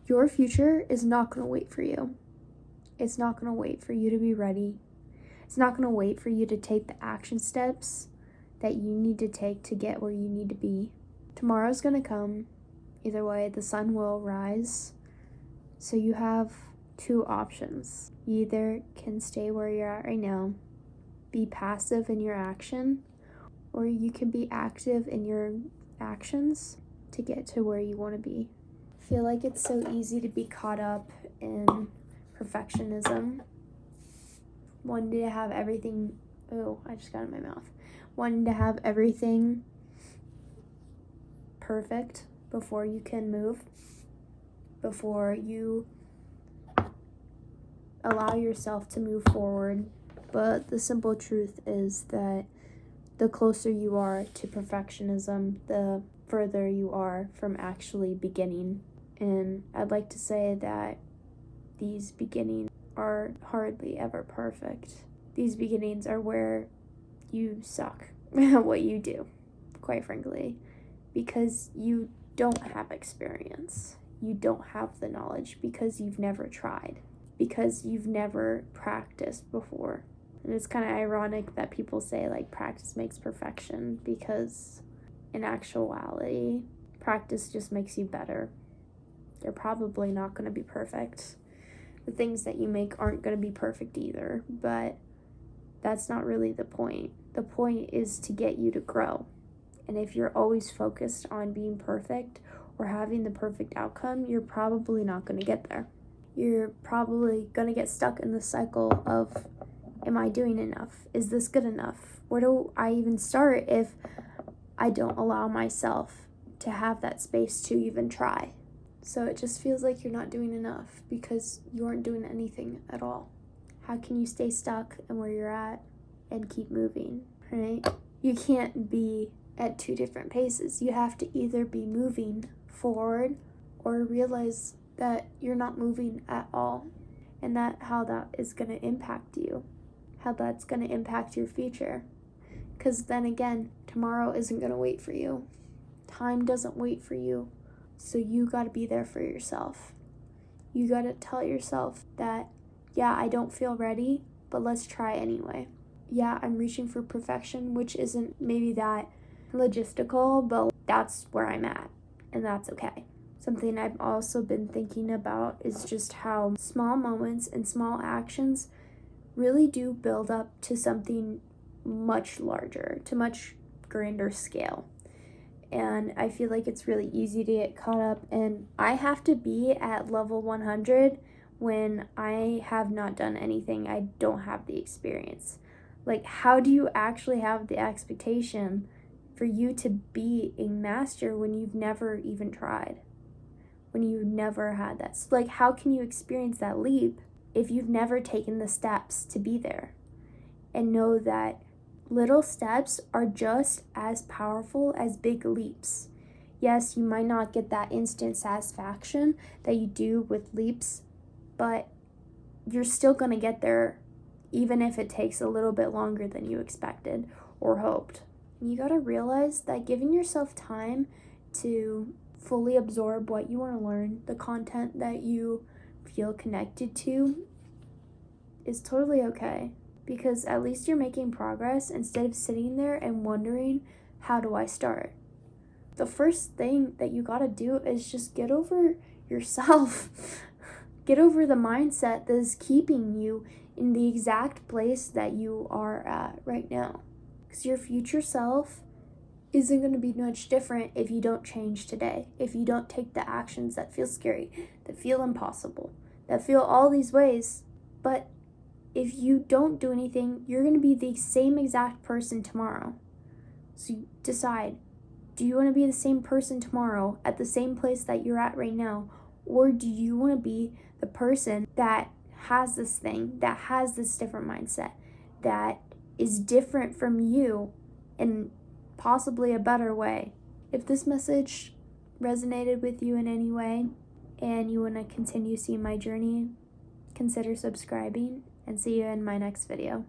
Your future is not going to wait for you. It's not going to wait for you to be ready. It's not going to wait for you to take the action steps that you need to take to get where you need to be. Tomorrow's going to come. Either way, the sun will rise. So you have two options. You either can stay where you're at right now, be passive in your action, or you can be active in your actions to get to where you want to be. I feel like it's so easy to be caught up in perfectionism, wanting to have everything, I just got it in my mouth, wanting to have everything perfect before you can move, before you allow yourself to move forward. But the simple truth is that the closer you are to perfectionism, the further you are from actually beginning. And I'd like to say that these beginnings are hardly ever perfect. These beginnings are where you suck at what you do, quite frankly, because you don't have experience. You don't have the knowledge because you've never tried, because you've never practiced before. And it's kind of ironic that people say like practice makes perfection, because in actuality, practice just makes you better. You're probably not going to be perfect. The things that you make aren't going to be perfect either, but that's not really the point. The point is to get you to grow. And if you're always focused on being perfect or having the perfect outcome, you're probably not going to get there. You're probably going to get stuck in the cycle of, am I doing enough? Is this good enough? Where do I even start if I don't allow myself to have that space to even try? So it just feels like you're not doing enough because you aren't doing anything at all. How can you stay stuck in where you're at and keep moving, right? You can't be at two different paces. You have to either be moving forward or realize that you're not moving at all, and that how that is going to impact you, how that's going to impact your future. Because then again, tomorrow isn't going to wait for you. Time doesn't wait for you. So you got to be there for yourself. You got to tell yourself that, yeah, I don't feel ready, but let's try anyway. Yeah, I'm reaching for perfection, which isn't maybe that logistical, but that's where I'm at, and that's okay. Something I've also been thinking about is just how small moments and small actions really do build up to something much larger, to much grander scale. And I feel like it's really easy to get caught up, and I have to be at level 100 when I have not done anything. I don't have the experience. Like, how do you actually have the expectation for you to be a master when you've never even tried? When you never had that? Like, how can you experience that leap if you've never taken the steps to be there? And know that little steps are just as powerful as big leaps. Yes, you might not get that instant satisfaction that you do with leaps, but you're still going to get there, even if it takes a little bit longer than you expected or hoped. You got to realize that giving yourself time to fully absorb what you want to learn, the content that you feel connected to, is totally okay. Because at least you're making progress instead of sitting there and wondering, how do I start? The first thing that you gotta do is just get over yourself. Get over the mindset that is keeping you in the exact place that you are at right now. Because your future self isn't going to be much different if you don't change today, if you don't take the actions that feel scary, that feel impossible, that feel all these ways. But if you don't do anything, you're going to be the same exact person tomorrow. So you decide, do you want to be the same person tomorrow at the same place that you're at right now? Or do you want to be the person that has this thing, that has this different mindset, that is different from you in possibly a better way? If this message resonated with you in any way and you want to continue seeing my journey, consider subscribing, and see you in my next video.